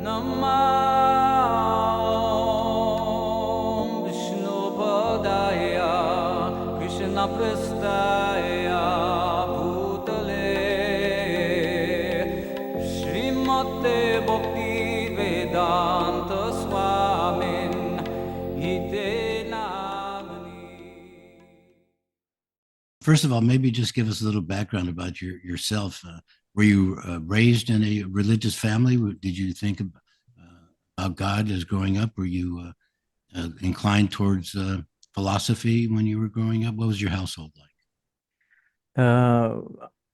Namah Vishnu Padaya Krishna Prestaya Bhutale Srimate Bhakti Vedanta Swamin Ite Namani. First of all, maybe just give us a little background about yourself. Were you raised in a religious family? Did you think about God as growing up? Were you inclined towards philosophy when you were growing up? What was your household like? Uh,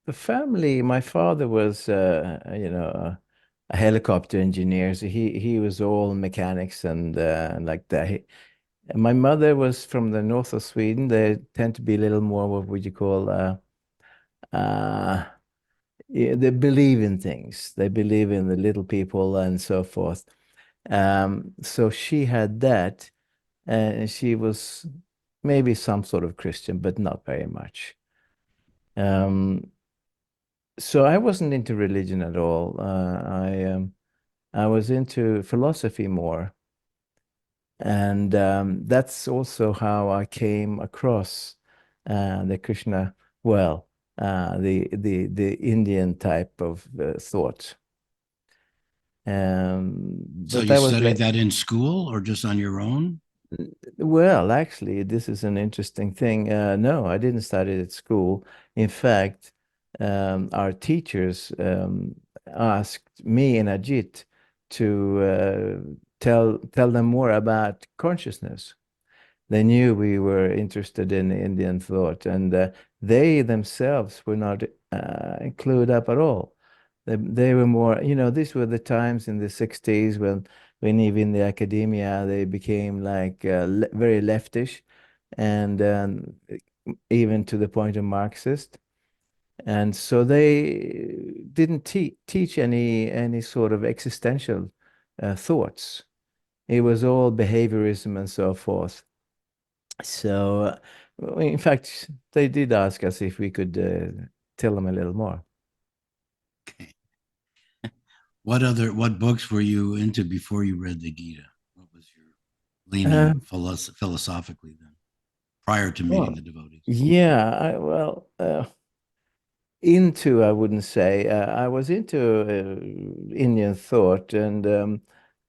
the family, my father was, a helicopter engineer, so he was all mechanics and like that. My mother was from the north of Sweden. They tend to be a little more what would you call uh, yeah, they believe in things. They believe in the little people and so forth. So she had that, and she was maybe some sort of Christian, but not very much. Um, so I wasn't into religion at all. I was into philosophy more, and that's also how I came across the Krishna. Well, the Indian type of thought. So But you that was studied like, that in school or just on your own? well, actually, this is an interesting thing. No, I didn't study it at school. In fact, our teachers asked me and Ajit to tell them more about consciousness. They knew we were interested in Indian thought, and they themselves were not clued up at all. They were more, these were the times in the 60s when even the academia, they became like very leftish and even to the point of Marxist. And so they didn't teach any sort of existential thoughts. It was all behaviorism and so forth. So, in fact, they did ask us if we could tell them a little more. Okay. What books were you into before you read the Gita? What was your Uh, leaning philosophically then, prior to meeting well, the devotees? yeah, into, I wouldn't say. I was into Indian thought, and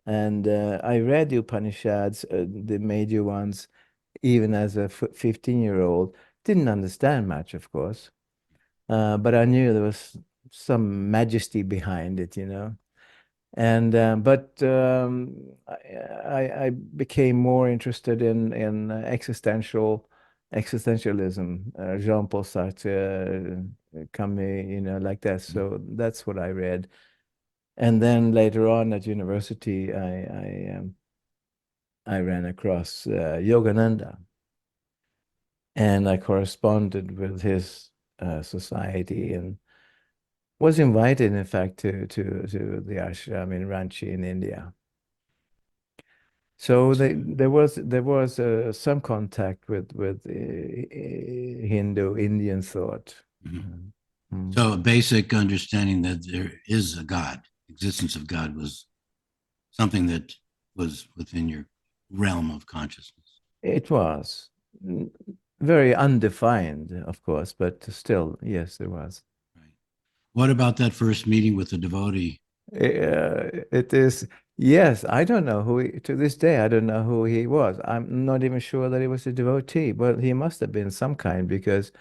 I read the Upanishads, the major ones, even as a 15-year-old. Didn't understand much, of course, but I knew there was some majesty behind it. And but I became more interested in existentialism, Jean-Paul Sartre, Camus, like that. So that's what I read. And then later on at university, I ran across Yogananda, and I corresponded with his society and was invited, in fact, to the ashram in Ranchi in India. So there was some contact with Hindu Indian thought. Mhm. Mm. So a basic understanding that there is a God, existence of God was something that was within your realm of consciousness. It was mm, very undefined, of course, but still, yes, there was. Right. What about that first meeting with the devotee? It is, yes, I don't know to this day, I don't know who he was. I'm not even sure that he was a devotee, but he must have been some kind because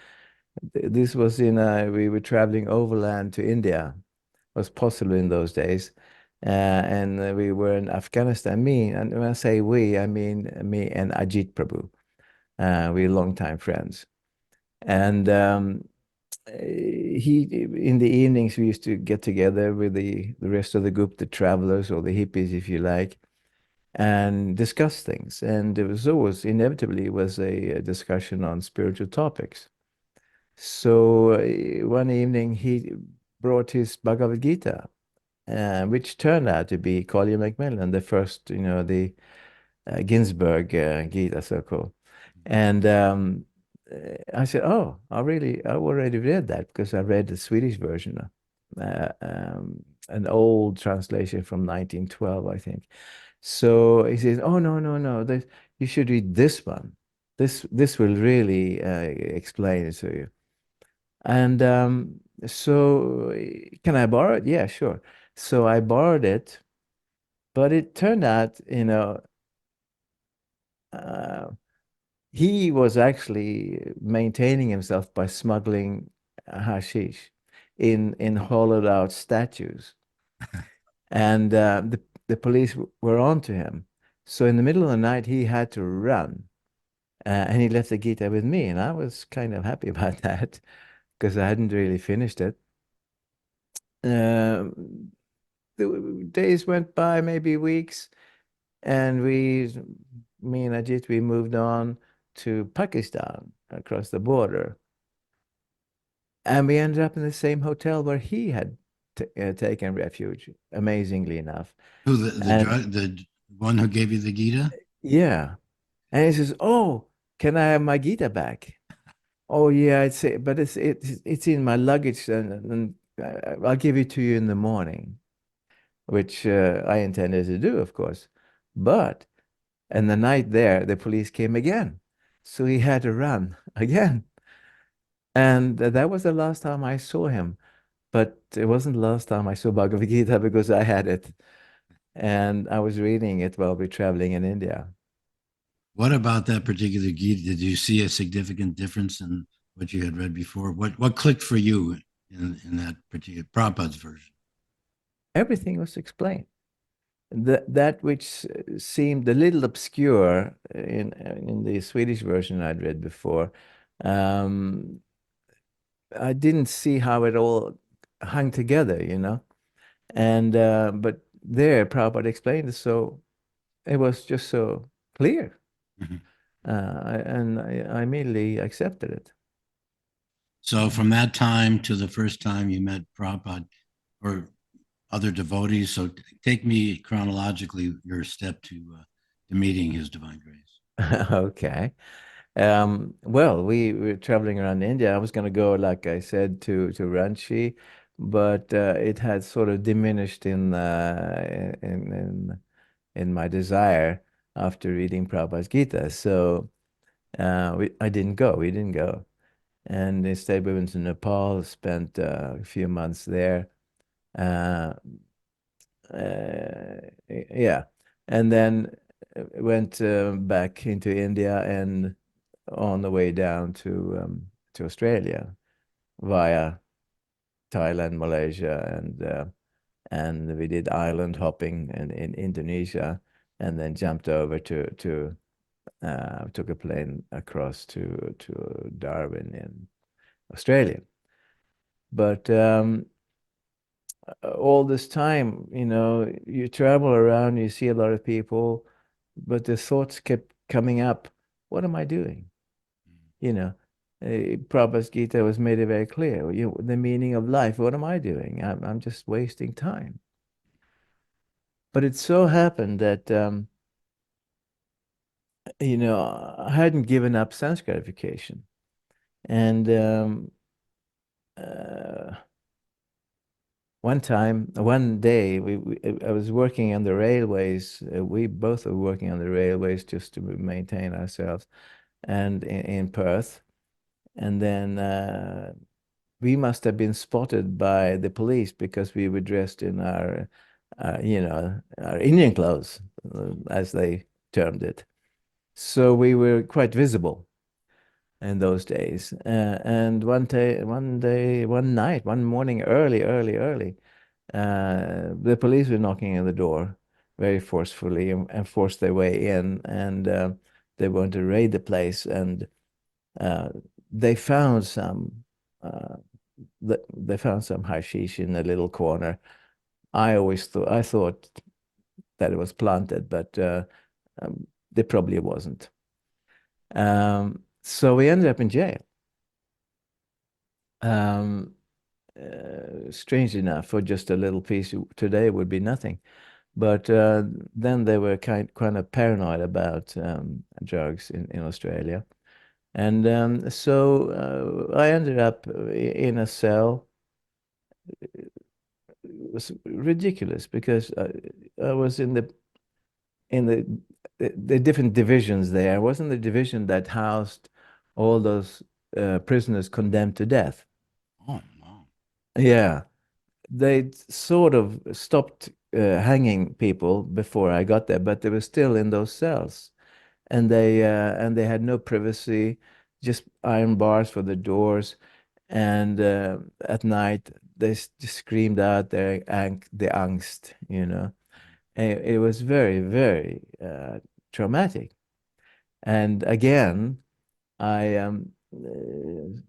this was we were traveling overland to India, was possible in those days. And we were in Afghanistan. And when I say we, I mean me and Ajit Prabhu. We're longtime friends. And in the evenings, we used to get together with the rest of the group, the travelers or the hippies, if you like, and discuss things. And there was always, inevitably, was a discussion on spiritual topics. So one evening, he brought his Bhagavad Gita, which turned out to be Collier Macmillan, the first, the Ginsberg Gita, so called. And I said, "Oh, I already read that because I read the Swedish version." an old translation from 1912, I think. So he says, "Oh no, no, no! This, you should read this one. This will really explain it to you." And so, can I borrow it? Yeah, sure. So I borrowed it, but it turned out, uh, he was actually maintaining himself by smuggling hashish in hollowed out statues, and the police were on to him. So in the middle of the night, he had to run, and he left the guitar with me, and I was kind of happy about that because I hadn't really finished it. Um, the days went by, maybe weeks, and me and Ajit, we moved on to Pakistan across the border. And we ended up in the same hotel where he had taken refuge, amazingly enough. Who And the one who gave you the Gita? yeah, and he says, "Oh, can I have my Gita back?" Oh yeah, but it's in my luggage, and I'll give it to you in the morning, which I intended to do, of course. But and the night there, the police came again, so he had to run again, and that was the last time I saw him. But it wasn't the last time I saw Bhagavad Gita because I had it and I was reading it while we're traveling in India. What about that particular Gita? Did you see a significant difference in what you had read before? What clicked for you in that particular Prabhupada's version? Everything was explained. That which seemed a little obscure in the Swedish version I'd read before, um, I didn't see how it all hung together. And but there, Prabhupada explained it, so it was just so clear, Mhm. and I immediately accepted it. So from that time to the first time you met Prabhupada or other devotees, so take me chronologically your step to meeting His Divine Grace. Okay. Well, we were traveling around India. I was going to go, like I said, to Ranchi, but it had sort of diminished in my desire after reading Prabhupada's Gita. So I didn't go. We didn't go, and instead we went to Nepal, spent a few months there. Uh, yeah, and then went back into India and on the way down to Australia via Thailand, Malaysia, and we did island hopping in Indonesia, and then jumped over to took a plane across to Darwin in Australia. But all this time, you travel around, you see a lot of people, but the thoughts kept coming up. What am I doing? You know, Prabhupada's Gita was made it very clear. The meaning of life. What am I doing? I'm just wasting time. But it so happened that I hadn't given up sense gratification, and uh, one day, I was working on the railways. We both were working on the railways just to maintain ourselves, and in Perth, and then we must have been spotted by the police because we were dressed in our Indian clothes, as they termed it. So we were quite visible in those days. And one night, one morning, early, the police were knocking on the door very forcefully and forced their way in, and they wanted to raid the place, and uh, they found some. Uh, they found some hashish in a little corner. I thought that it was planted, but they probably wasn't. So we ended up in jail. Um, Strange enough, for just a little piece today would be nothing. But then they were kind of paranoid about drugs in Australia. And so I ended up in a cell was ridiculous because I was in the different divisions there. I was in the division that housed all those prisoners condemned to death. Oh, wow. Yeah, they sort of stopped hanging people before I got there, but they were still in those cells, and they had no privacy, just iron bars for the doors, and at night they just screamed out the angst, you know. And it was very, very traumatic. And again, I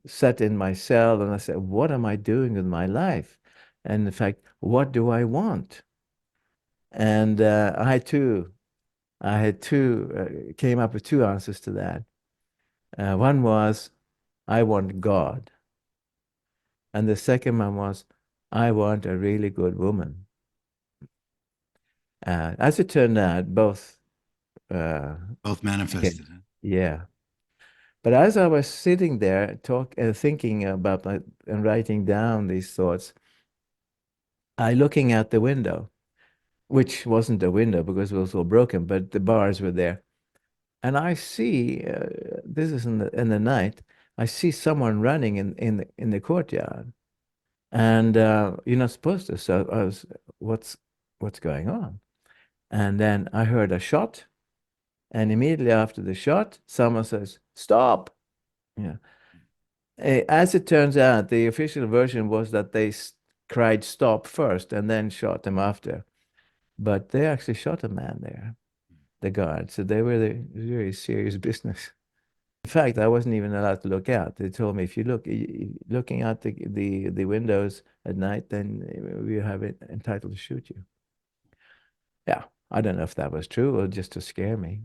sat in my cell and I said, "What am I doing with my life? And in fact, what do I want?" And came up with two answers to that. One was, I want God. And the second one was, I want a really good woman. As it turned out, both Both came. manifested. Huh? Yeah. But as I was sitting there thinking about and writing down these thoughts, I looking out the window, which wasn't a window because it was all broken, but the bars were there. And I see, this is in the night, I see someone running in the courtyard. And you're not supposed to. So I was, what's what's going on? And then I heard a shot, and immediately after the shot, someone says, "Stop!" Yeah. As it turns out, the official version was that they cried "stop" first and then shot him after. But they actually shot a man there, the guard. So they were the very serious business. In fact, I wasn't even allowed to look out. They told me if you looking out the windows at night, then we have it entitled to shoot you. Yeah, I don't know if that was true or just to scare me.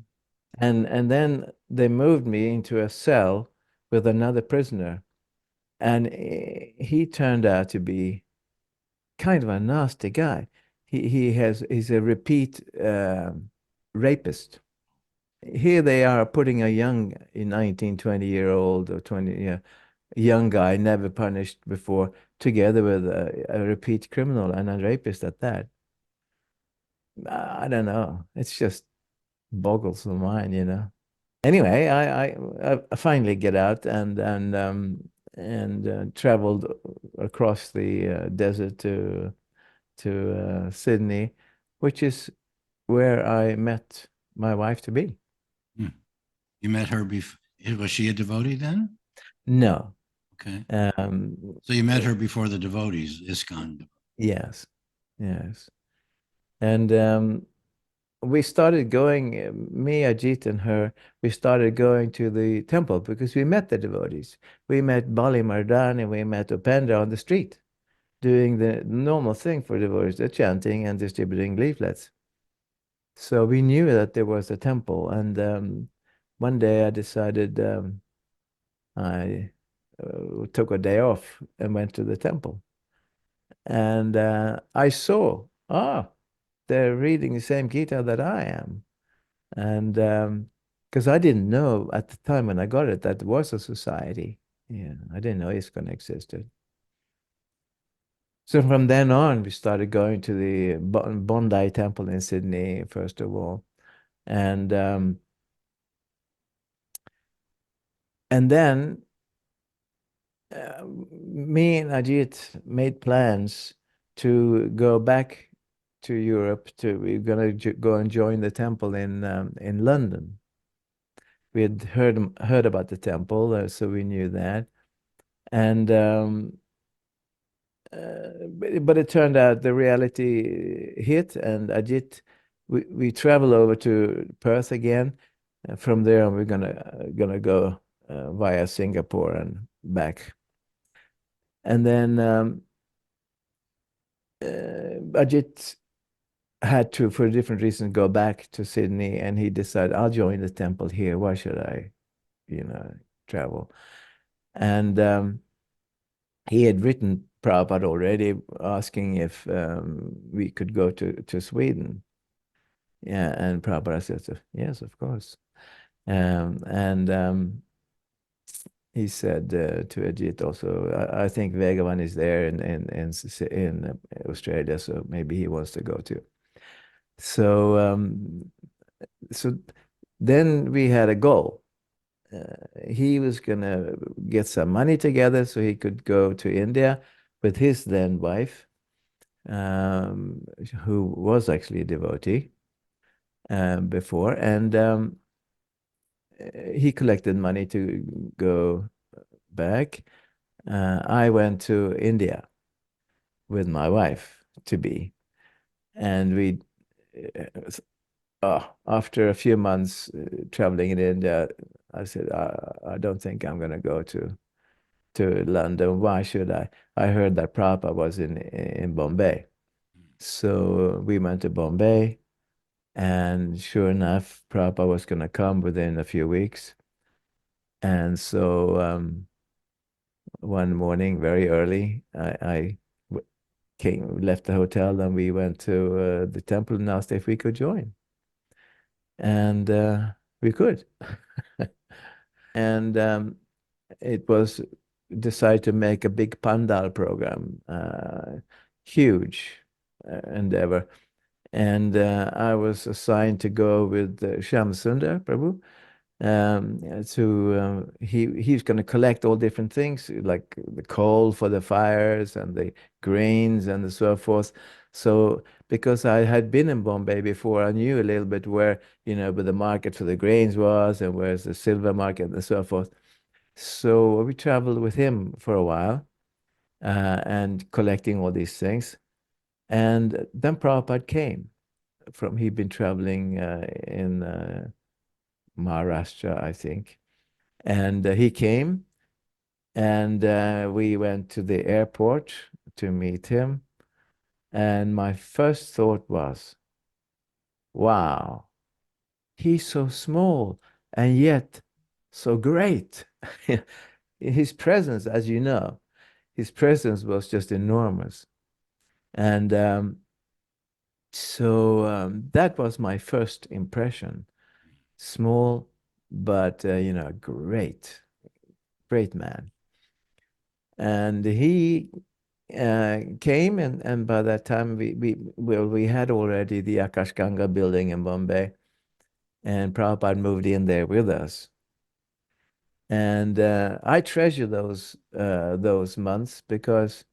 And then they moved me into a cell with another prisoner, and he turned out to be kind of a nasty guy. He's a repeat rapist. Here they are putting a young 19, 20-year-old or 20, yeah, young guy never punished before together with a repeat criminal and a rapist at that. I don't know. It's just boggles the mind, you know. Anyway, I finally get out and traveled across the desert to Sydney, which is where I met my wife to be. Hmm. You met her before. Was she a devotee then? No. Okay. Um, So you met her before the devotees, ISKCON. yes, yes. And we started going, me, Ajit, and her, we started going to the temple because we met the devotees. We met Bali Mardan and we met Upendra on the street doing the normal thing for devotees, they're chanting and distributing leaflets. So we knew that there was a temple. And one day I decided I took a day off and went to the temple. And I saw, they're reading the same Gita that I am. And because I didn't know at the time when I got it that there was a society. Yeah, I didn't know ISKCON existed. So from then on, we started going to the Bondi Temple in Sydney, first of all. And then me and Ajit made plans to go back to Europe. We're gonna go and join the temple in London. We had heard about the temple, so we knew that. And but it turned out the reality hit, and Ajit, we travel over to Perth again. From there, we're gonna go via Singapore and back. And then Ajit had to, for a different reason, go back to Sydney, and he decided, I'll join the temple here. Why should I, travel? And he had written Prabhupada already asking if we could go to Sweden. Yeah, and Prabhupada said, yes, of course. And he said to Ajit also, I think Vegavan is there in Australia, so maybe he wants to go too. So so then we had a goal. He was gonna get some money together so he could go to India with his then wife, um, who was actually a devotee before, and he collected money to go back. I went to India with my wife to be, and we, after a few months traveling in India, I said, I don't think I'm going to go to London. Why should I? I heard that Prabhupada was in Bombay. So we went to Bombay, and sure enough, Prabhupada was going to come within a few weeks. And so one morning, very early, came, left the hotel, and we went to the temple and asked if we could join. And we could. And it was decided to make a big pandal program, huge endeavor. And I was assigned to go with Shyam Sundar Prabhu. He's going to collect all different things like the coal for the fires and the grains and so forth. So because I had been in Bombay before, I knew a little bit where, where the market for the grains was and where's the silver market and so forth. So we traveled with him for a while and collecting all these things. And then Prabhupada came he'd been traveling in Maharashtra, I think. And he came, and we went to the airport to meet him. And my first thought was, wow, he's so small and yet so great. His presence, as you know, his presence was just enormous. And that was my first impression. Small, but, great, great man. And he came, and by that time we had already the Akash Ganga building in Bombay, and Prabhupada moved in there with us. And I treasure those months because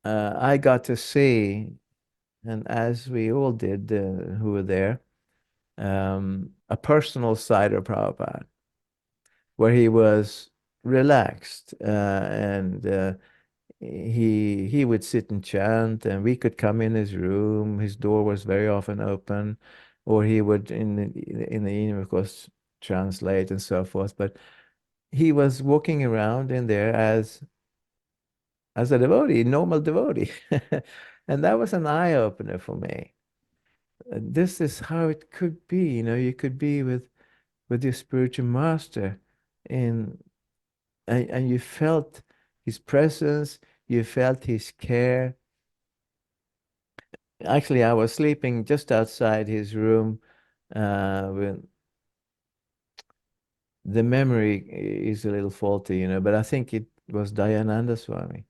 I got to see, and as we all did who were there, a personal side of Prabhupada, where he was relaxed and he would sit and chant, and we could come in his room. His door was very often open, or he would in the evening, of course, translate and so forth. But he was walking around in there as a devotee, normal devotee, and that was an eye opener for me. This is how it could be. You could be with your spiritual master, in and you felt his presence, you felt his care. Actually, I was sleeping just outside his room. When the memory is a little faulty, but I think it was Dayananda Swami.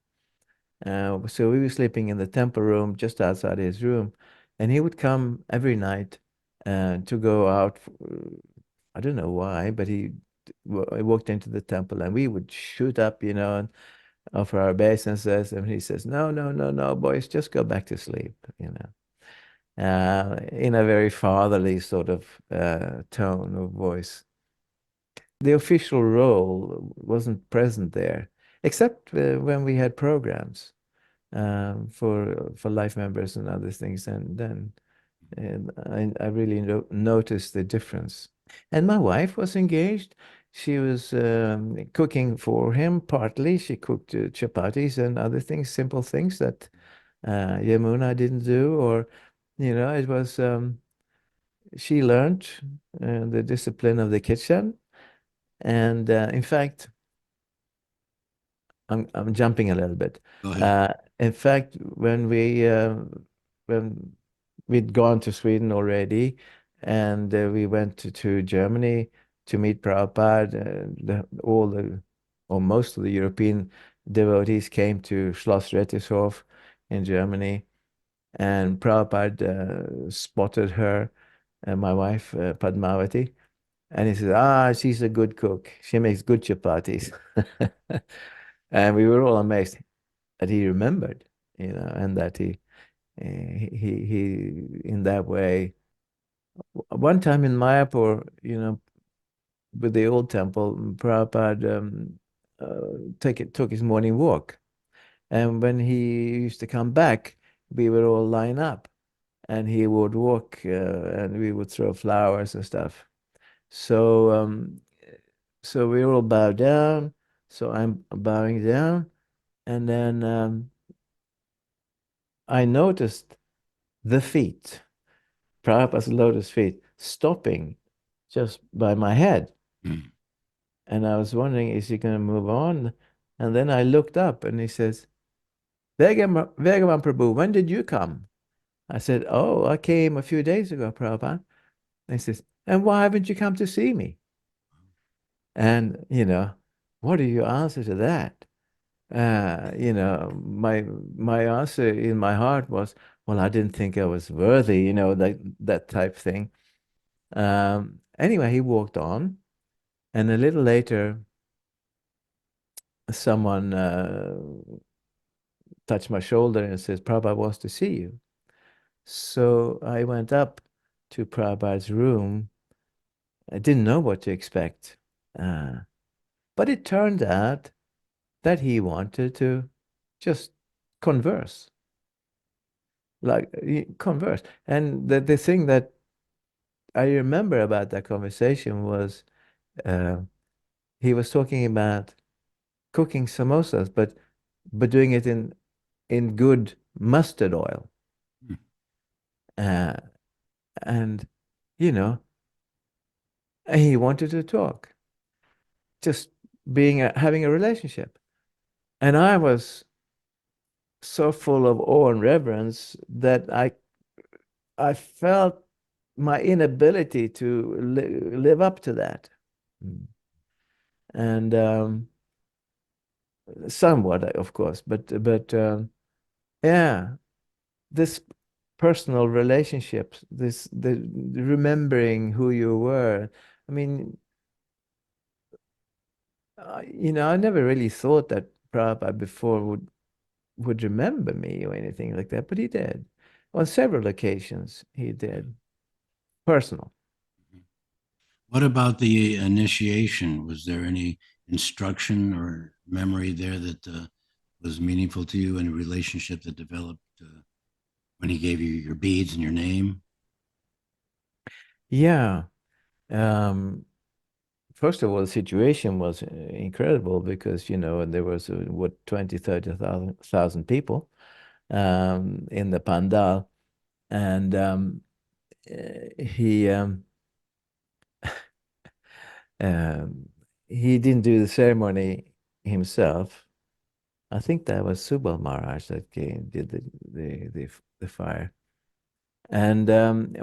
So we were sleeping in the temple room just outside his room, and he would come every night to go out. I don't know why, but he walked into the temple, and we would shoot up, and offer our obeisances, and he says, "No, no, no, no, boys, just go back to sleep." In a very fatherly sort of tone of voice. The official role wasn't present there, except when we had programs for life members and other things, and then I really noticed the difference. And my wife was engaged. She was cooking for him partly. She cooked chapatis and other things, simple things that Yamuna didn't do, or it was she learned the discipline of the kitchen. And in fact, I'm jumping a little bit. Go ahead. In fact, when we'd gone to Sweden already, and we went to Germany, to meet Prabhupada. All the, or most of the European devotees came to Schloss Rettishof in Germany, and Prabhupada spotted her, my wife, Padmavati, and he says, "Ah, she's a good cook. She makes good chapatis." And we were all amazed that he remembered, and that he in that way. One time in Mayapur, with the old temple, Prabhupada took his morning walk. And when he used to come back, we would all line up and he would walk and we would throw flowers and stuff. So, so we all bow down. So I'm bowing down. And then I noticed the feet, Prabhupada's lotus feet, stopping just by my head. Mm. And I was wondering, is he going to move on? And then I looked up and he says, Vegavan Prabhu, when did you come? I said, oh, I came a few days ago, Prabhupada. And he says, and why haven't you come to see me? And, what do you answer to that? My answer in my heart was, well, I didn't think I was worthy, that type thing. Anyway, he walked on. And a little later, someone touched my shoulder and says, Prabhupada wants to see you. So I went up to Prabhupada's room. I didn't know what to expect. Uh, but it turned out that he wanted to just converse, converse. And the thing that I remember about that conversation was uh, he was talking about cooking samosas, but doing it in good mustard oil. Mm. Uh, and, you know, he wanted to talk, just having a relationship. And I was so full of awe and reverence that I felt my inability to live up to that. Mm. And somewhat, of course, but yeah, this personal relationships, the remembering who you were. I mean, I never really thought that Prabhupada before would remember me or anything like that, but he did. On several occasions, he did. Personal. What about the initiation? Was there any instruction or memory there that was meaningful to you, and a relationship that developed when he gave you your beads and your name? Yeah. Um, First of all, the situation was incredible because, there was what 20, 30,000 people in the pandal, and he um, he didn't do the ceremony himself. I think that was Subal Maharaj that did the fire. And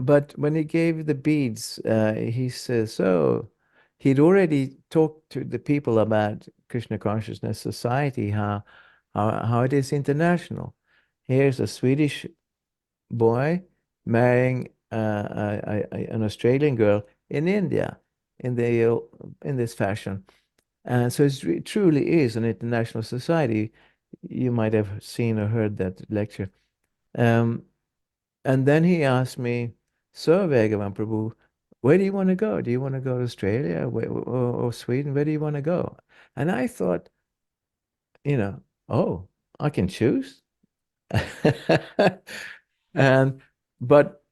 but when he gave the beads, he says, so he'd already talked to the people about Krishna Consciousness Society, how it is international. Here's a Swedish boy marrying an Australian girl in India in this fashion. And so it truly is an international society. You might have seen or heard that lecture. Um, and then he asked me, so Vegavan Prabhu, where do you want to go? Do you want to go to Australia or Sweden? Where do you want to go? And I thought, oh, I can choose. And but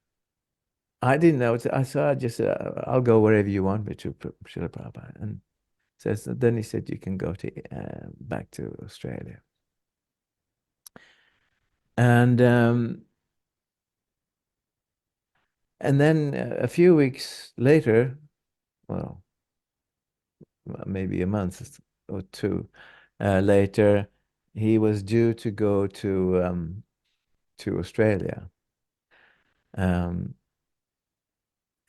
I didn't know. So I just said, I'll go wherever you want me to, Srila Prabhupada. And then he said, you can go to back to Australia. And and then a few weeks later, well, maybe a month or two later, he was due to go to Australia. Um,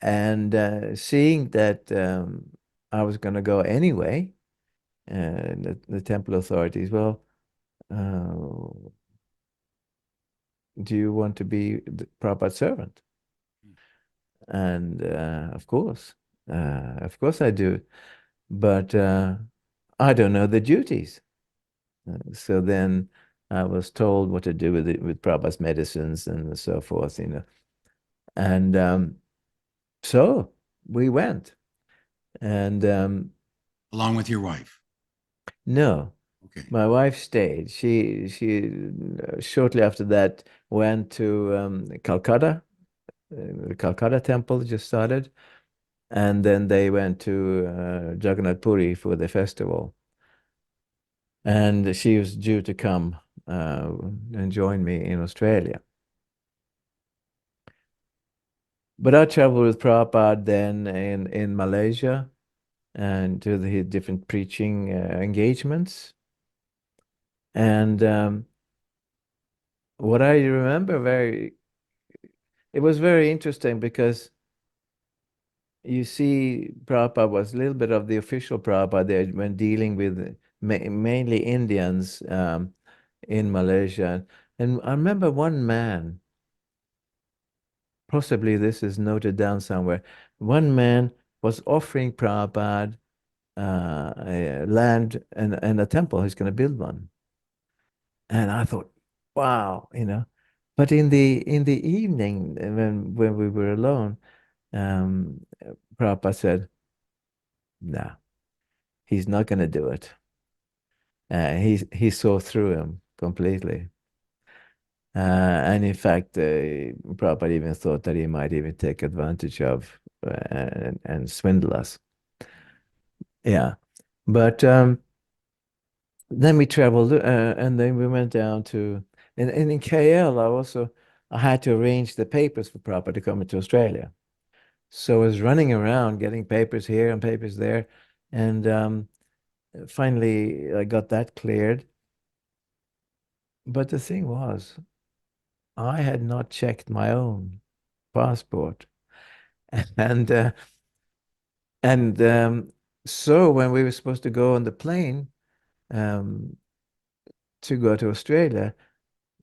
and seeing that I was going to go anyway. And the temple authorities, well, uh, do you want to be the Prabhupada's servant? And of course I do. But I don't know the duties. So then I was told what to do with it, with Prabhupada's medicines and so forth, you know. And so we went. And Along with your wife. no, Okay. my wife stayed. She shortly after that went to Calcutta. The Calcutta temple just started, and then they went to Jagannath Puri for the festival. And she was due to come and join me in Australia. But I traveled with Prabhupada then in Malaysia and to the different preaching engagements. And what I remember it was very interesting because you see, Prabhupada was a little bit of the official Prabhupada there when dealing with mainly Indians in Malaysia. And I remember one man, possibly this is noted down somewhere, one man was offering Prabhupada land and a temple. He's going to build one. And I thought, wow, you know. But in the evening, when we were alone, um, Prabhupada said, no, he's not going to do it. He saw through him completely. And in fact, Prabhupada even thought that he might even take advantage of and swindle us. Yeah. But then we traveled and then we went down to, and in KL, I had to arrange the papers for Prabhupada to come into Australia. So I was running around getting papers here and papers there. And finally, I got that cleared. But the thing was, I had not checked my own passport. And and so when we were supposed to go on the plane um, to go to Australia,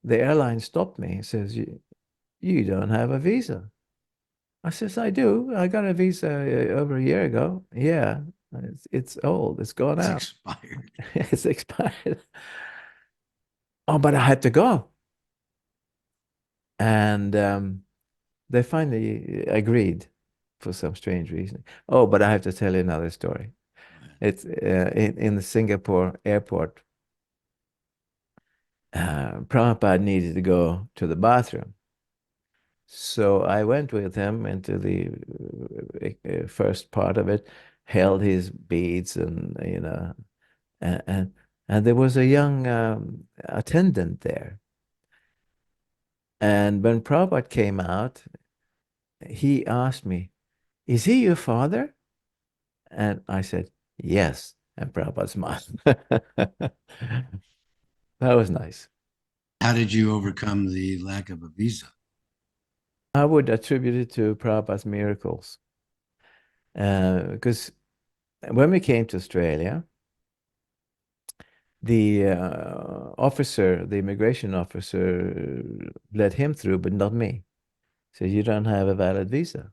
the airline stopped me and says, you don't have a visa. I says, I do. I got a visa over a year ago. Yeah, it's old. It's gone It's out. expired. It's expired. Oh, but I had to go. And they finally agreed for some strange reason. Oh, but I have to tell you another story. It's in the Singapore airport. Prabhupada needed to go to the bathroom. So I went with him into the first part of it, held his beads, and and and, and there was a young attendant there. And when Prabhupada came out, he asked me, "Is he your father?" And I said, "Yes." And Prabhupada smiled. That was nice. How did you overcome the lack of a visa? I would attribute it to Prabhupada's miracles. Because when we came to Australia, the the immigration officer, let him through, but not me. Said, you don't have a valid visa.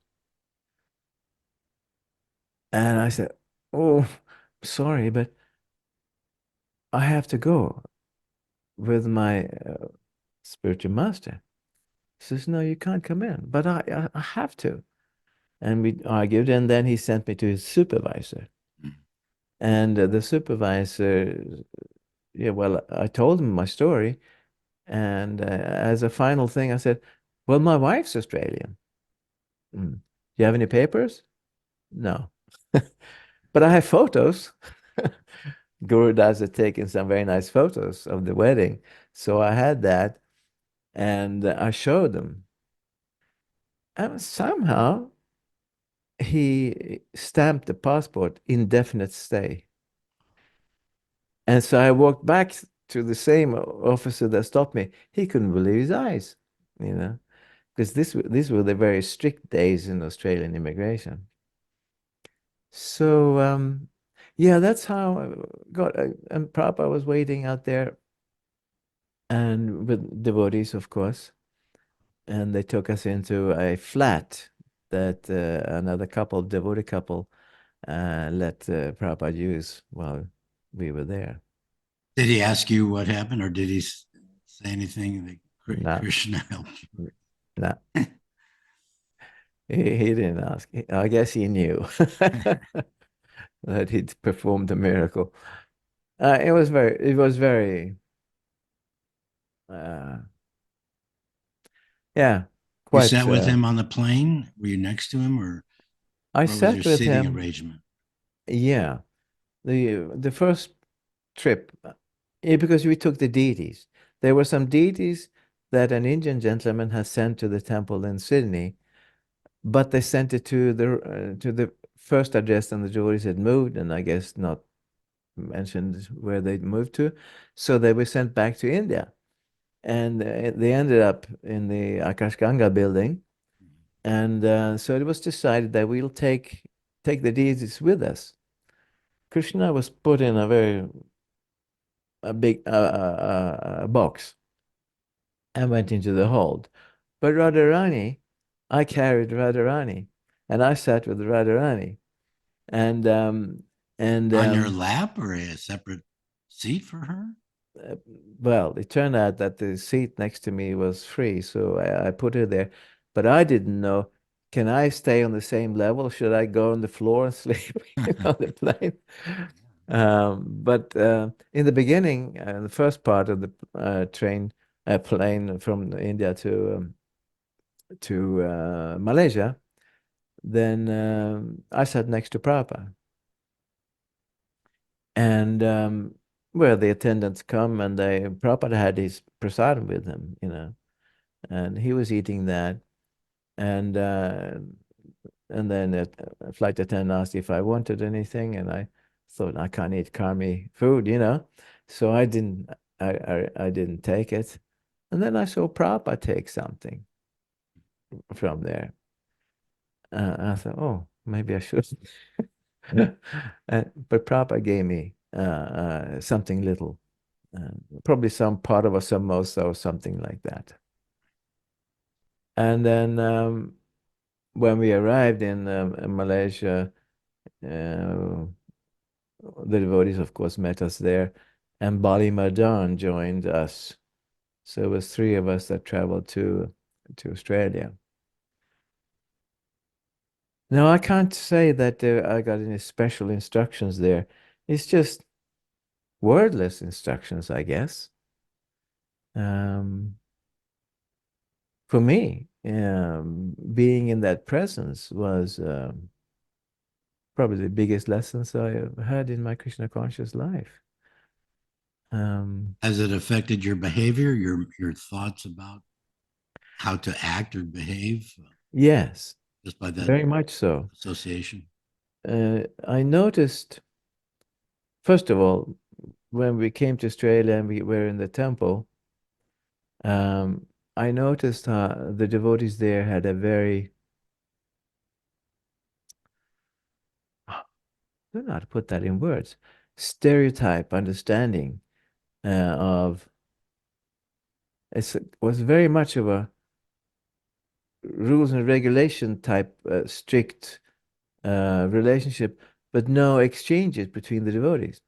And I said, oh, sorry, but I have to go with my spiritual master. He says, no, you can't come in, but I have to. And we argued, and then he sent me to his supervisor. Mm. And the supervisor, yeah, well, I told him my story. And as a final thing, I said, well, my wife's Australian. Do you have any papers? No. But I have photos. Guru Das had taken some very nice photos of the wedding. So I had that and I showed them. And somehow he stamped the passport indefinite stay. And so I walked back to the same officer that stopped me. He couldn't believe his eyes, you know, because these were the very strict days in Australian immigration. So yeah, that's how I got. And Prabhupada was waiting out there, and with devotees, of course, and they took us into a flat that another couple, devotee couple, let Prabhupada use while we were there. Did he ask you what happened, or did he say anything that No, Krishna helped no, he didn't ask. I guess he knew that he'd performed a miracle. It was very, uh, yeah, you? quite. Sat with him on the plane? Were you next to him, or I what was your sat with seating him. arrangement? Yeah, the first trip, yeah, because we took the deities. There were some deities that an Indian gentleman has sent to the temple in Sydney, but they sent it to the first address, and the devotees had moved, and I guess not mentioned where they moved to, so they were sent back to India, and they ended up in the Akash Ganga building, and so it was decided that we'll take the deities with us. Krishna was put in a big box and went into the hold. But Radharani, I carried Radharani, and I sat with Radharani, and and On your lap, or a separate seat for her? uh, well, it turned out that the seat next to me was free, so I put her there. But I didn't know, can I stay on the same level? Should I go on the floor and sleep on the plane? But in the beginning, the first part of the plane from India to Malaysia, then I sat next to Prabhupada. And well, the attendants come, and Prabhupada had his prasadam with him, and he was eating that. And then a flight attendant asked if I wanted anything, and I thought I can't eat karmi food. So I didn't take it. And then I saw Prabhupada take something from there. I thought, oh, maybe I should. But Prabhupada gave me something little, uh, probably some part of a samosa or something like that. And then when we arrived in Malaysia, uh, the devotees, of course, met us there, and Bali Madan joined us. So it was three of us that traveled to Australia. Now, I can't say that I got any special instructions there. It's just wordless instructions, I guess. Um, for me, being in that presence was probably the biggest lessons I have had in my Krishna conscious life. Um, Has it affected your behavior, your thoughts about how to act or behave, yes, just by that very much so. association? I noticed, first of all, when we came to Australia and we were in the temple, um, I noticed the devotees there had a very, I don't know how to put that in words, stereotype understanding of it was very much of a rules and regulation type strict relationship, but no exchanges between the devotees.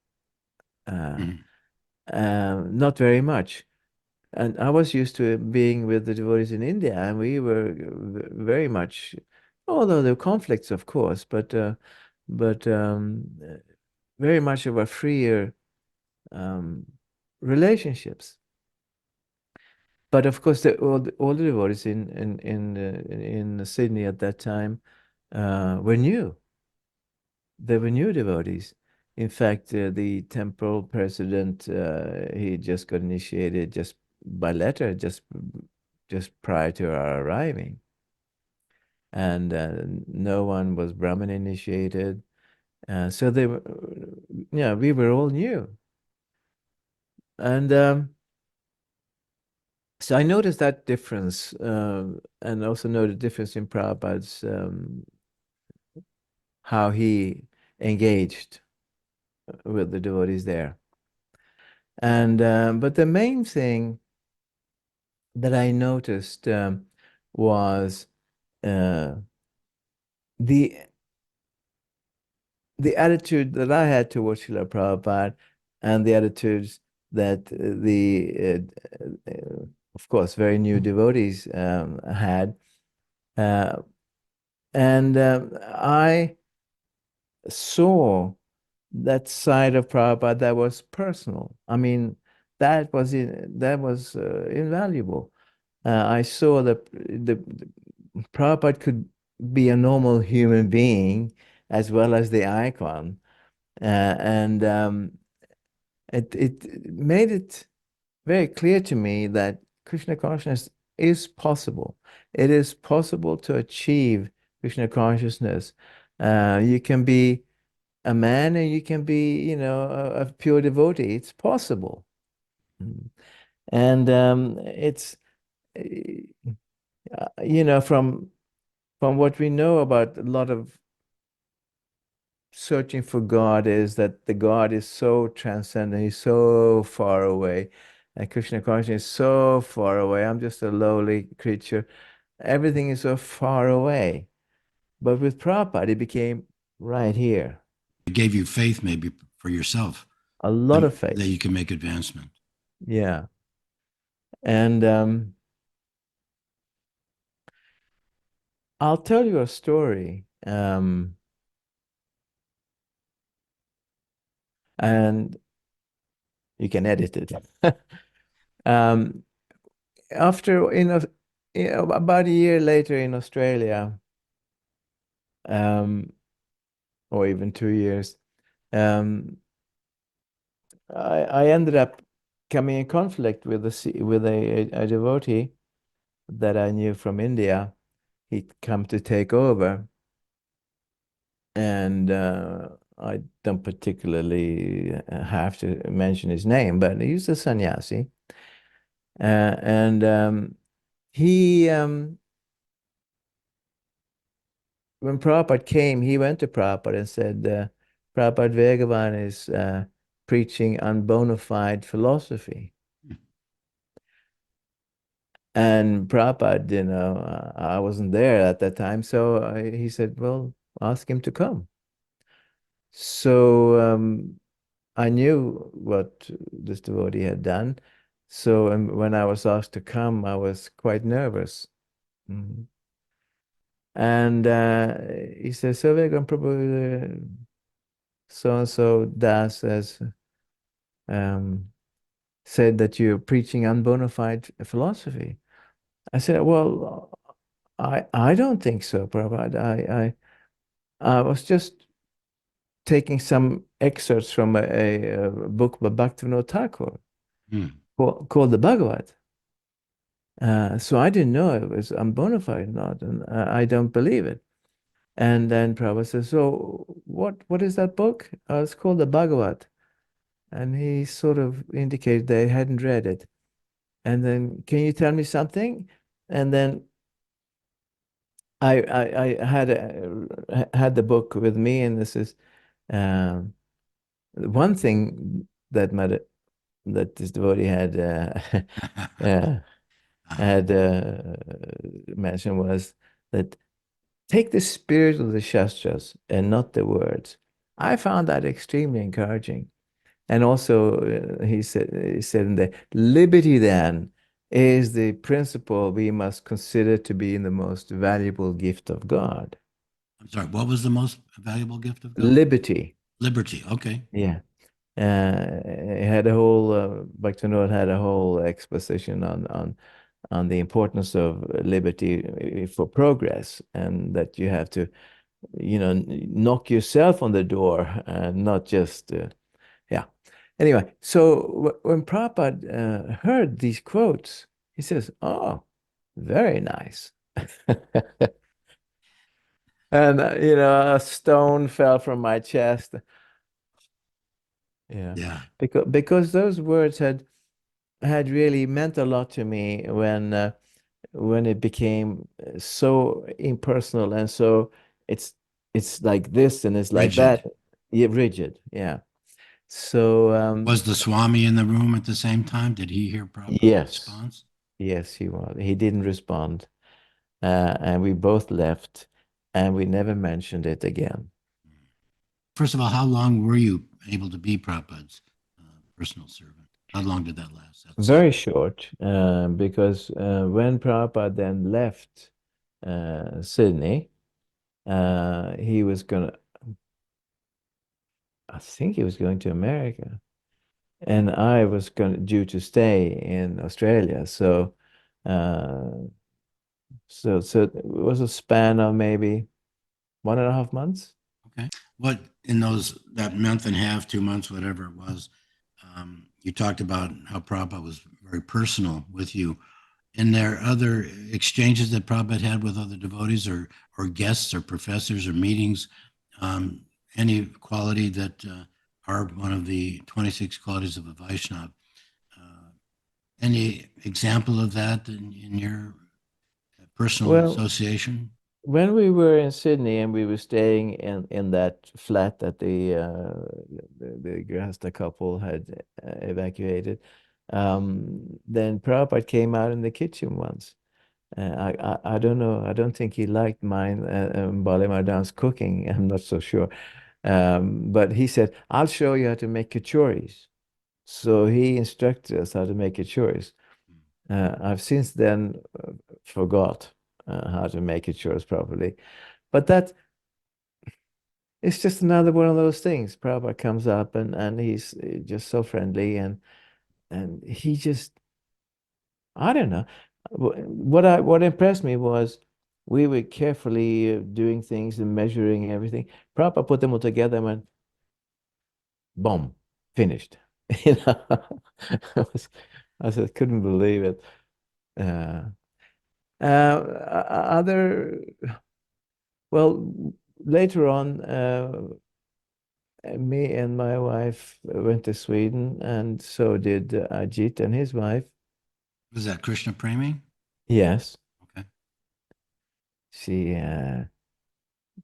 Uh, Mhm. not very much. And I was used to being with the devotees in India, and we were very much, although there were conflicts, of course, but very much of a freer um, relationships. But of course, all the devotees in Sydney at that time were new. They were new devotees. In fact, the temple president he just got initiated just by letter, just prior to our arriving, and no one was Brahmin initiated. So they were, yeah, we were all new, and so I noticed that difference, and also noted the difference in Prabhupada's how he engaged with the devotees there. And but the main thing that I noticed was uh, the attitude that I had towards Srila Prabhupada and the attitudes that of course, very new devotees had. Uh, and I saw that side of Prabhupada that was personal. I mean, that was invaluable. I saw that the Prabhupada could be a normal human being as well as the icon, and it made it very clear to me that Krishna consciousness is possible. It is possible to achieve Krishna consciousness. You can be a man and you can be, you know, a pure devotee. It's possible. Mm. And it's, you know, from what we know about a lot of searching for God is that the God is so transcendent, he's so far away. And Krishna consciousness is so far away. I'm just a lowly creature. Everything is so far away. But with Prabhupada, it became right here. It gave you faith, maybe for yourself, A lot of faith. that you can make advancement. Yeah. And I'll tell you a story. And you can edit it. um, after about a year later in Australia, or even 2 years, I ended up coming in conflict with a devotee that I knew from India. He'd come to take over, and I don't particularly have to mention his name, but he's a sannyasi. And he, when Prabhupada came, he went to Prabhupada and said, Prabhupada Vegavan is preaching unbona fide philosophy. And Prabhupada, you know, I wasn't there at that time, so he said, well, ask him to come. So I knew what this devotee had done. So when I was asked to come, I was quite nervous. Mhm. And he says, so we're going to probably so and so Das has um, said that you're preaching unbona fide philosophy. I said, well, I don't think so, Prabhupada. I was just taking some excerpts from a book by Bhaktivinoda Thakur Hmm. called the Bhagavad. So I didn't know it was unbona fide or not, and I don't believe it. And then Prabhupada says, so what is that book? It's called the Bhagavad. And he sort of indicated they hadn't read it. And then, can you tell me something? And then I had the book with me, and this is um, one thing that that this devotee had uh, had mentioned was that take the spirit of the Shastras and not the words. I found that extremely encouraging. And also, he said in there, liberty then is the principle we must consider to be the most valuable gift of God. I'm sorry, what was the most valuable gift of God? Liberty. Liberty. Okay. Yeah. It had a whole, Bhaktivinoda had a whole exposition on the importance of liberty for progress, and that you have to, you know, knock yourself on the door and not just, yeah. Anyway, so when Prabhupada heard these quotes, he says, "Oh, very nice." And you know, a stone fell from my chest. Yeah, Yeah. because those words had really meant a lot to me when it became so impersonal and so it's it's like this and it's like Rigid. that. Yeah, rigid. Yeah. So Was the Swami in the room at the same time? Did he hear Prabhupada's yes, response? yes, he was. He didn't respond, and we both left, and we never mentioned it again. First of all, how long were you able to be Prabhupada's personal servant? How long did that last? That Very cycle? short, because when Prabhupada then left Sydney, he was gonna, I think he was going to America, and I was going due to stay in Australia. Uh, so it was a span of maybe 1.5 months. Okay. What in those that month and a half, 2 months, whatever it was, you talked about how Prabhupada was very personal with you. And there other exchanges that Prabhupada had with other devotees or guests or professors or meetings, um, any quality that are one of the 26 qualities of a Vaishnava. Uh, any example of that in your personal Well, association? when we were in Sydney and we were staying in that flat that the Grasta couple had evacuated, then Prabhupada came out in the kitchen once. I don't know. I don't think he liked mine Bali Mardan's cooking. I'm not so sure. But he said, "I'll show you how to make kachoris." So he instructed us how to make kachoris. I've since then forgot how to make kachoris properly. But that it's just another one of those things. Prabhupada comes up and he's just so friendly and he just I don't know. What impressed me was we were carefully doing things and measuring everything. Prabhupada put them all together and went, boom, finished. You know, I just couldn't believe it. Uh, other, well, later on, me and my wife went to Sweden, and so did Ajit and his wife. Was that Krishna Premi? Yes, Okay. she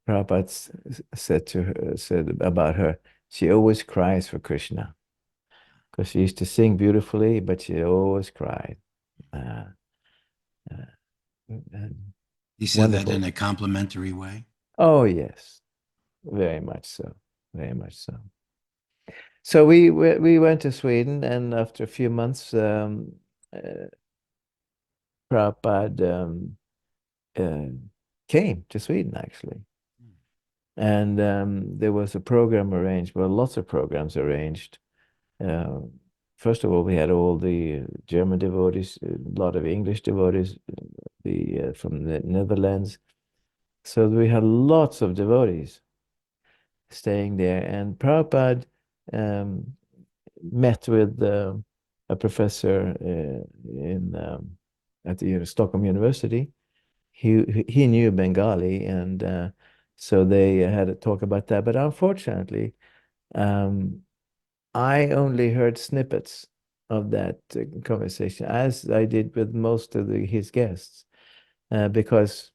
Prabhupada said about her, she always cries for Krishna because she used to sing beautifully, but she always cried. Uh, uh, and He said that in wonderful. a complimentary way. Oh yes, very much so, very much so. So we went to Sweden, and after a few months, uh, Prabhupada uh, came to Sweden actually. And there was a program arranged, well, lots of programs arranged. Uh, First of all, we had all the German devotees, a lot of English devotees, the from the Netherlands. So we had lots of devotees staying there. And Prabhupada um, met with a professor in at the Stockholm University. He knew Bengali, and so they had a talk about that. But unfortunately, um, I only heard snippets of that conversation, as I did with most of his guests, because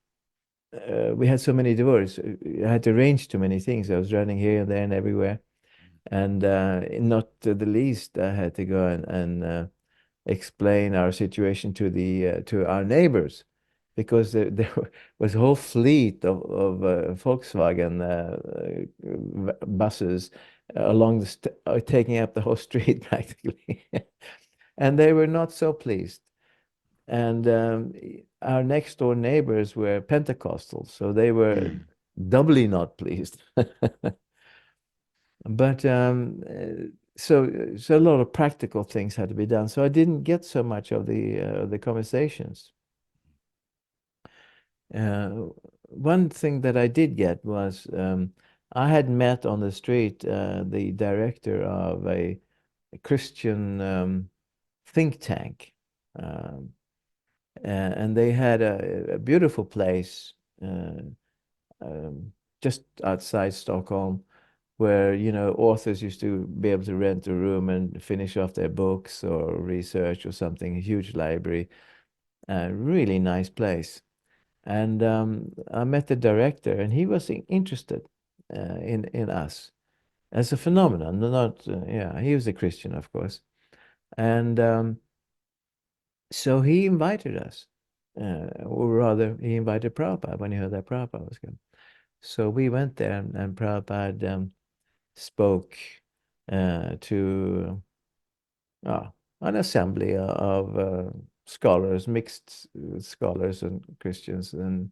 we had so many devotees. I had to arrange too many things. I was running here and there and everywhere, and not the least, I had to go and explain our situation to our neighbors, because there was a whole fleet of Volkswagen buses along the taking up the whole street practically, and they were not so pleased. And our next door neighbors were Pentecostals, so they were Mm. doubly not pleased. But so a lot of practical things had to be done. So I didn't get so much of the conversations. Uh, One thing that I did get was I had met on the street the director of a Christian think tank, um, and they had a beautiful place um, just outside Stockholm, where authors used to be able to rent a room and finish off their books or research or something. A huge library, really nice place. And I met the director, and he was interested in us. as a phenomenon. Not, yeah, he was a Christian, of course. And so he invited us, or rather, he invited Prabhupada when he heard that Prabhupada was coming. So we went there, and Prabhupada spoke to an assembly of scholars, mixed scholars and Christians, and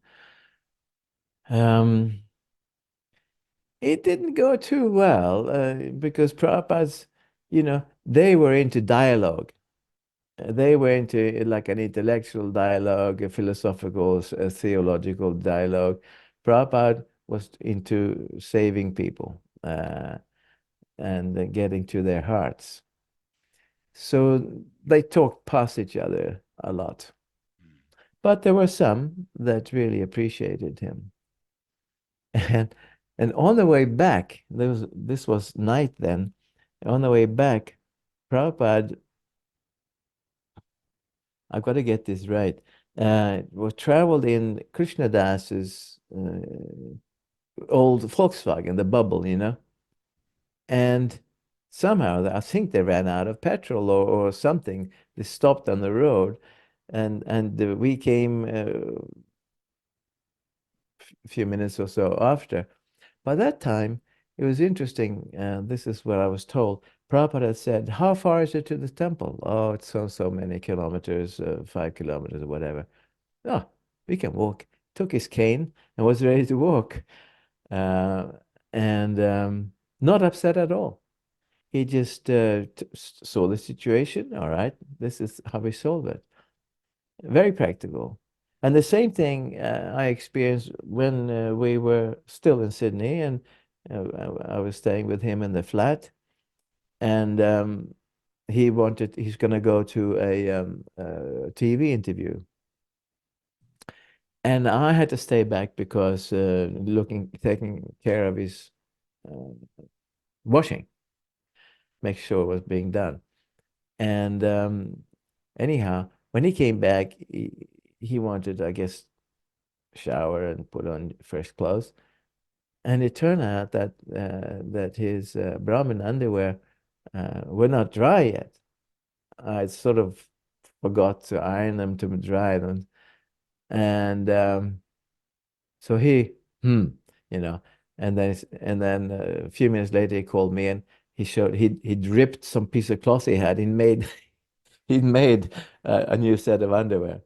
um, it didn't go too well because Prabhupada's, they were into dialogue. They were into like an intellectual dialogue, a philosophical, a theological dialogue. Prabhupada was into saving people and getting to their hearts. So they talked past each other a lot. But there were some that really appreciated him. And and on the way back, this was night then. On the way back, Prabhupada, I've got to get this right, was traveled in Krishna Das's old Volkswagen, the bubble, and somehow I think they ran out of petrol or something. They stopped on the road, and we came a few minutes or so after. By that time, it was interesting. This is what I was told. Prabhupada had said, "How far is it to the temple?" "Oh, it's so many kilometers, 5 kilometers or whatever." "Oh, we can walk." Took his cane and was ready to walk, uh, and not upset at all. He just saw the situation. All right, this is how we solve it. Very practical. And the same thing I experienced when we were still in Sydney, and I was staying with him in the flat, and he's going to go to a TV interview. And I had to stay back because taking care of his uh, washing, make sure it was being done. And anyhow, when he came back, he wanted, I guess, shower and put on fresh clothes. And it turned out that his Brahmin underwear were not dry yet. I sort of forgot to iron them to dry them, and so hmm, you know, and then a few minutes later he called me and he'd ripped some piece of cloth he had. He'd made a new set of underwear,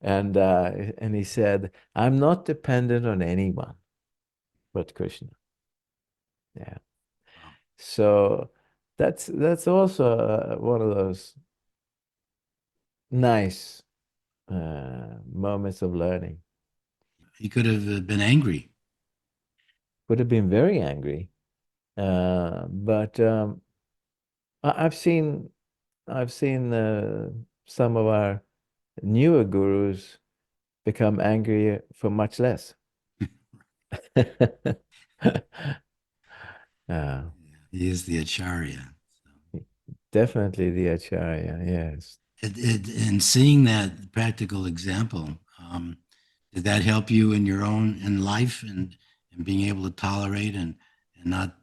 and he said, "I'm not dependent on anyone but Krishna." Yeah. Wow. So that's also one of those nice moments of learning. He could have been angry. Would have been very angry, but I've seen some of our newer gurus become angry for much less. uh, He is the Acharya. Definitely the Acharya, yes. And seeing that practical example, did that help you in your own in life and being able to tolerate and not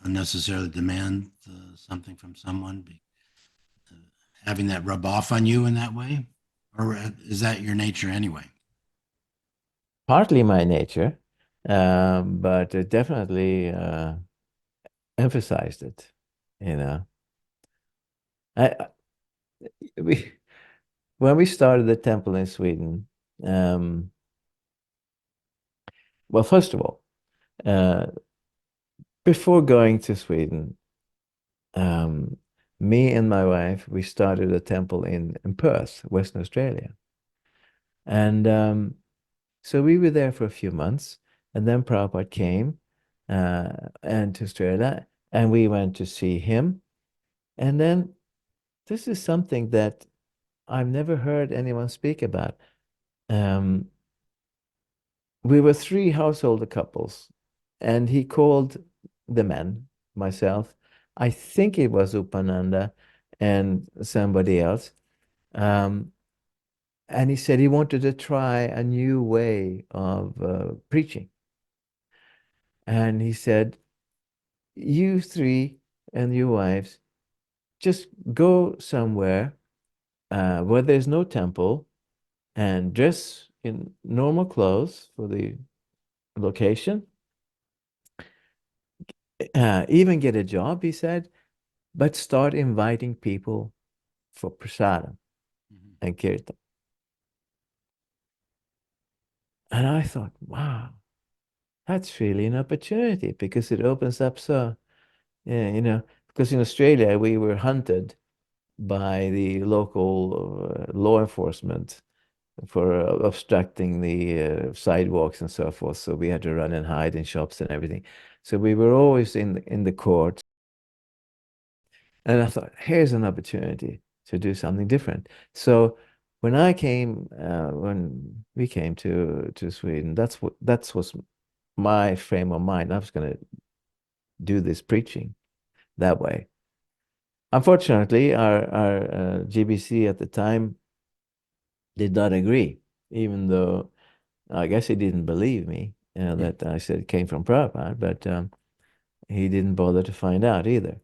unnecessarily demand something from someone, having that rub off on you in that way, or is that your nature anyway? Partly my nature, but it definitely emphasized it, you know. I we when we started the temple in Sweden, um, well, first of all, uh, before going to Sweden, um, me and my wife, we started a temple in Perth, Western Australia. And so we were there for a few months, and then Prabhupada came and to Australia, and we went to see him. And then this is something that I've never heard anyone speak about. Um, we were three householder couples, and he called the men, myself, I think it was Upananda and somebody else. Um, and he said he wanted to try a new way of preaching. And he said, you three and your wives just go somewhere where there's no temple and dress in normal clothes for the location. Even get a job, he said, but start inviting people for prasadam Mhm. and kirtan. And I thought, wow, that's really an opportunity because it opens up so, yeah, because in Australia we were hunted by the local law enforcement for obstructing the sidewalks and so forth. So we had to run and hide in shops and everything. So we were always in the court. And I thought, here's an opportunity to do something different. So when we came to Sweden, that was my frame of mind. I was going to do this preaching that way. Unfortunately, our GBC at the time did not agree, even though I guess he didn't believe me Mhm. that I said it came from Prabhupada, but he didn't bother to find out either.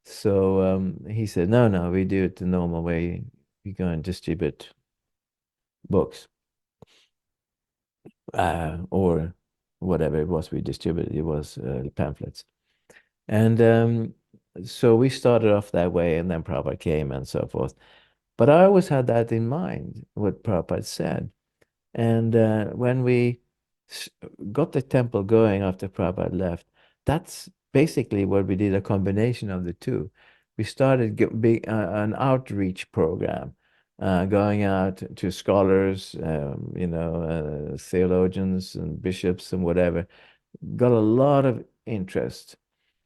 So he said, no, no, we do it the normal way. We go and distribute books or whatever it was we distributed. It was pamphlets. And so we started off that way, and then Prabhupada came and so forth. But I always had that in mind, what Prabhupada said. And when we got the temple going after Prabhupada left, that's basically what we did, a combination of the two. We started an outreach program, going out to scholars, theologians and bishops and whatever. Got a lot of interest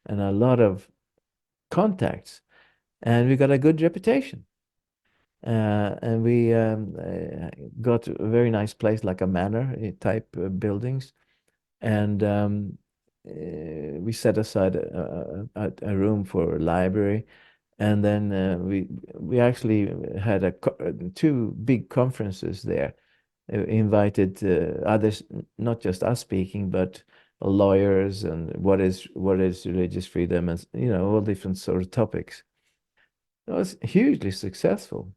and a lot of contacts, and we got a good reputation. And we got a very nice place, like a manor type buildings, and we set aside a room for a library, and then we actually had two big conferences there. Invited others, not just us speaking, but lawyers and what is religious freedom, and all different sort of topics. It was hugely successful.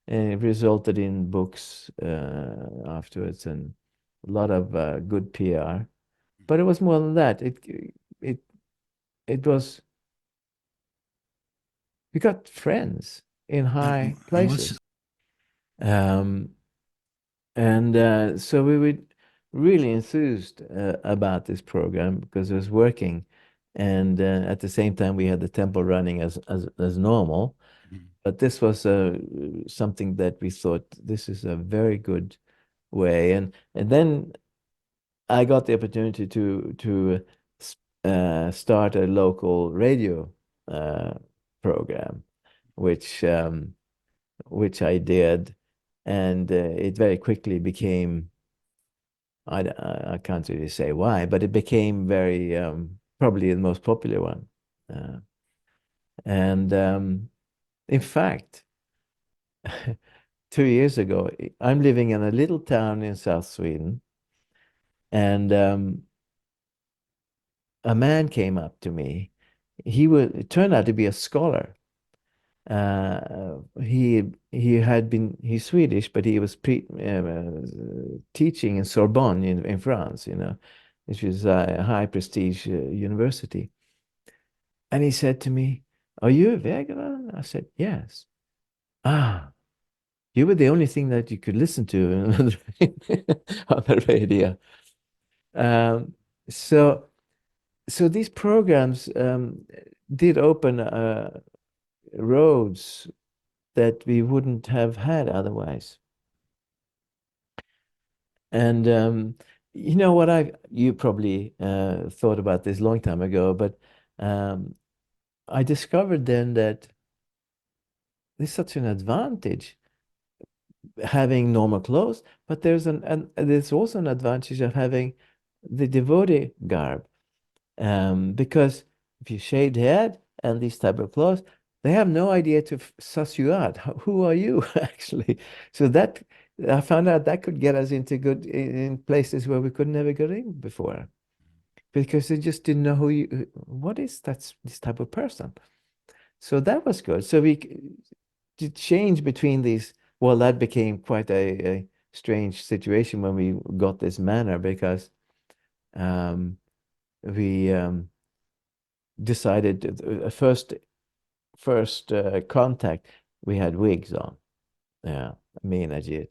And it resulted in books afterwards and a lot of good PR. But it was more than that. It it was we got friends in high And what's places. Um, and so we were really enthused about this program because it was working. And at the same time, we had the temple running as normal. Mhm. But this was something that we thought this is a very good way. And then I got the opportunity to start a local radio uh, program, which which I did, and it very quickly became. I can't really say why, but it became very probably the most popular one. Uh, and in fact, 2 years ago, I'm living in a little town in South Sweden, and a man came up to me. It turned out to be a scholar. He's Swedish, but he was teaching in Sorbonne in France, which is a high prestige university. And he said to me, "Are you a Vegavan?" I said, "Yes." Ah, you were the only thing that you could listen to on the radio. Um, so so these programs did open roads that we wouldn't have had otherwise. And you know what you probably thought about this long time ago, but um, I discovered then that there's such an advantage having normal clothes, but there's also an advantage of having the devotee garb. Because if you shaved head and these type of clothes, they have no idea to suss you out. Who are you actually? So that I found out that could get us into good in places where we could never get in before. because they just didn't know what is this type of person. So that was good. So to change between these, well, that became quite a strange situation when we got this manner because um, we decided first contact we had wigs on. Yeah, me and Ajit.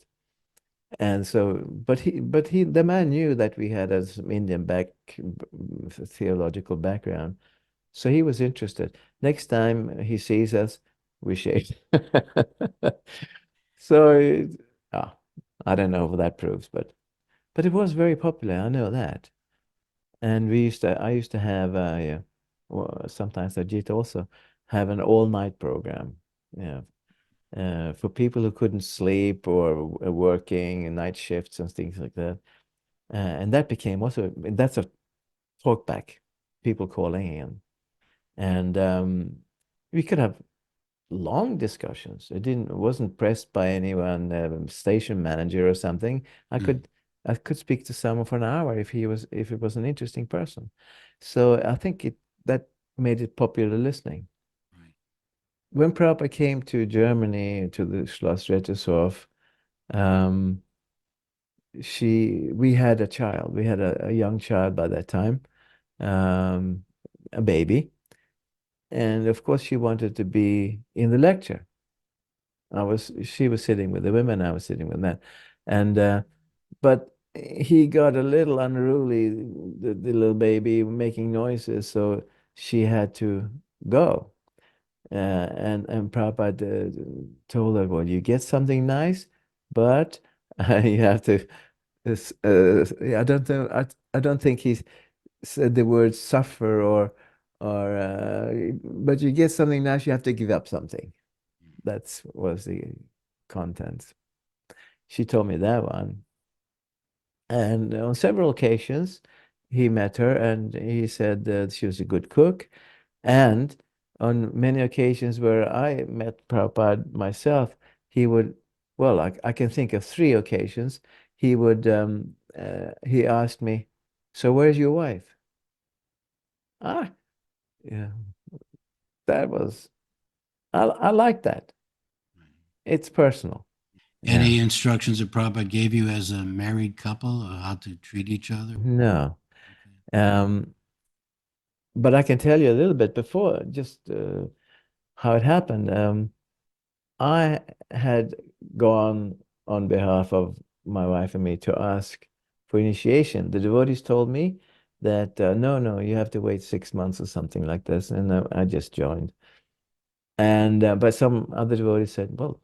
And so, the man knew that we had a some Indian theological background, so he was interested. Next time he sees us, we shave. So, ah, I don't know what that proves, but it was very popular. I know that. And I used to have, yeah, well, sometimes Ajit also have an all-night program. Yeah, for people who couldn't sleep or working night shifts and things like that. And that became also, that's a talkback, people calling in. And we could have long discussions. It wasn't pressed by anyone, station manager or something. I Mm. could I could speak to someone for an hour if it was an interesting person. So I think that made it popular listening. Right. When Prabhupada came to Germany to the Schloss Rettershof, um, we had a child. We had a young child by that time, um, a baby, and of course she wanted to be in the lecture. She was sitting with the women, I was sitting with men. And but he got a little unruly, the little baby making noises, so she had to go. And Prabhupada told her, well, you get something nice, but you have to I don't think he said the word suffer or but you get something nice, you have to give up something. That was the content. She told me that one. And on several occasions, he met her and he said that she was a good cook. And on many occasions where I met Prabhupada myself, he would, well, I can think of three occasions. He asked me, so where's your wife? Ah, yeah, that was, I like that. It's personal. Yeah. Any instructions that Prabhupada gave you as a married couple, how to treat each other? No. Okay. Um, but I can tell you a little bit before, just how it happened. I had gone on behalf of my wife and me to ask for initiation. The devotees told me that no, you have to wait 6 months or something like this, and I just joined. And but some other devotees said, "Well,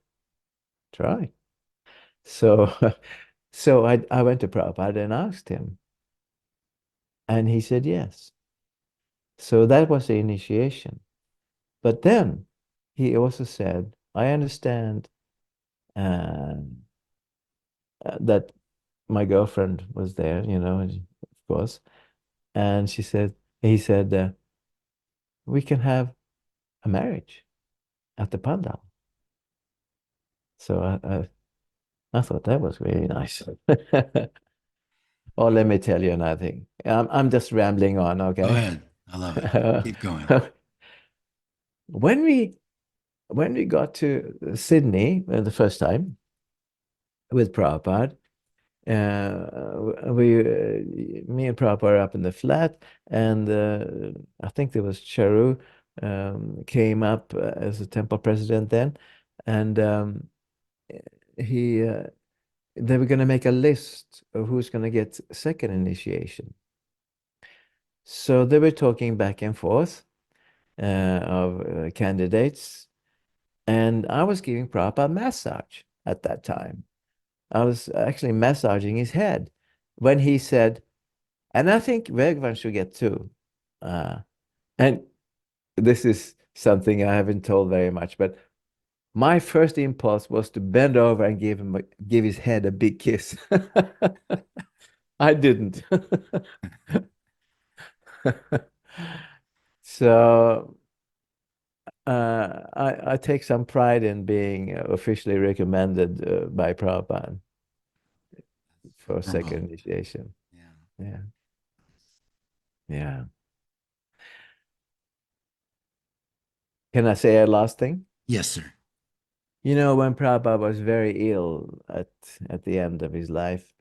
try." So, so I went to Prabhupada and asked him, and he said yes. So that was the initiation. But then he also said, "I understand uh, that my girlfriend was there, of course." And he said, we can have a marriage at the pandal. So I thought that was really nice. Oh, let me tell you another thing. I'm just rambling on, Go okay? ahead. I love it. Keep going. When we got to Sydney the first time with Prabhupada, me and Prabhupada are up in the flat, and I think there was Charu came up as a temple president then, and he they were going to make a list of who's going to get second initiation. So they were talking back and forth of candidates, and I was giving Prabhupada a massage at that time. I was actually massaging his head when he said, and I think Vegavan should get two. Uh, and this is something I haven't told very much, but my first impulse was to bend over and give his head a big kiss. I didn't. So I take some pride in being officially recommended by Prabhupada for Formal. second initiation. Yeah. Yeah. Yeah. Can I say a last thing? Yes, sir. You know, when Prabhupada was very ill at the end of his life,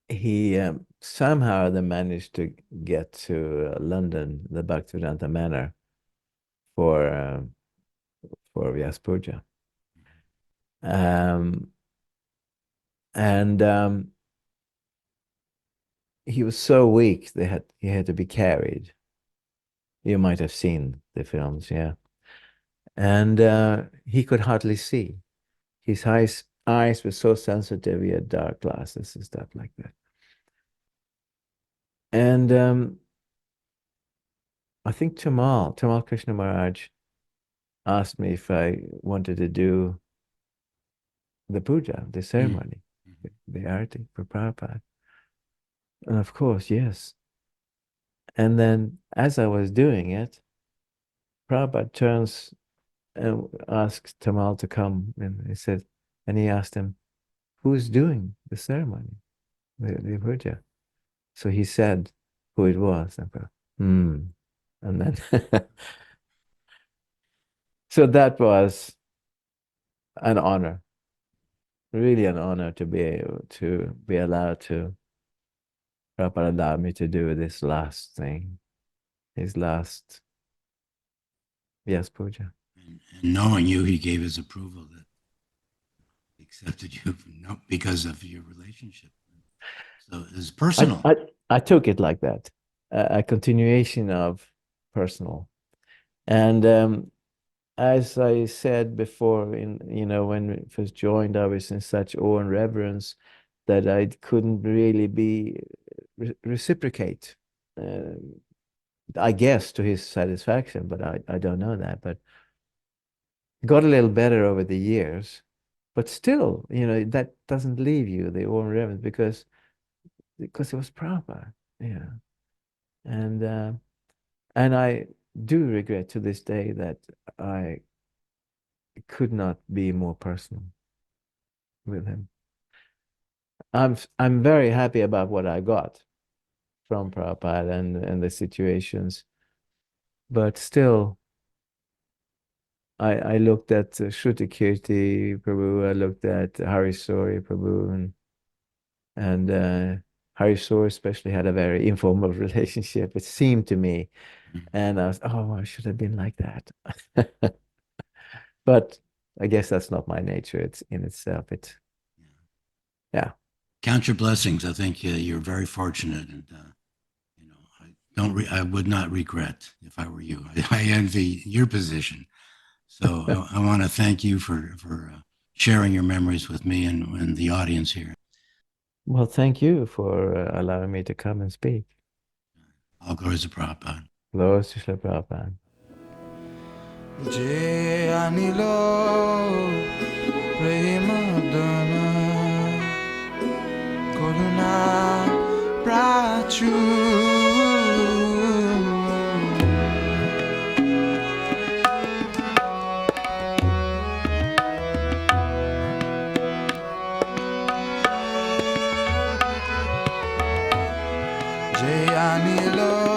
he somehow then managed to get to London, the Bhaktivedanta Manor, for Vyas Puja. Um, and he was so weak he had to be carried. You might have seen the films, yeah. And he could hardly see. His eyes were so sensitive. He had dark glasses and stuff like that. And I think Tamal Krishna Maharaj asked me if I wanted to do the puja, the ceremony, the arati for Prabhupada. And of course, yes. And then as I was doing it, Prabhupada turns and asks Tamal to come. And he asked him, who's doing the ceremony, the puja? So he said who it was. And, and then, so that was an honor, really an honor to be able to be allowed to, Prabhupada allowed me to do this last thing, his last, yes, puja. And knowing you, he gave his approval that he accepted you because of your relationship. So it's personal. I took it like that, a continuation of personal. And as I said before, when we first joined, I was in such awe and reverence that I couldn't really be reciprocate. I guess to his satisfaction, but I don't know that. But got a little better over the years, but still, that doesn't leave you the awe and reverence because it was Prabhupada, yeah. And I do regret to this day that I could not be more personal with him. I'm very happy about what I got from Prabhupada and the situations, but still, I looked at Shruti Kirti Prabhu, I looked at Hari Sori Prabhu, and Hari Sori especially had a very informal relationship. It seemed to me, and I should have been like that. But I guess that's not my nature. It's in itself. Yeah. Count your blessings. I think you're very fortunate, and I would not regret if I were you. I envy your position. So I want to thank you for sharing your memories with me and the audience here. Well, thank you for allowing me to come and speak. All glories to Prabhupada. Glory to Srila Prabhupada. Jai Anilo Premadana Koruna Prachu Jai Anilo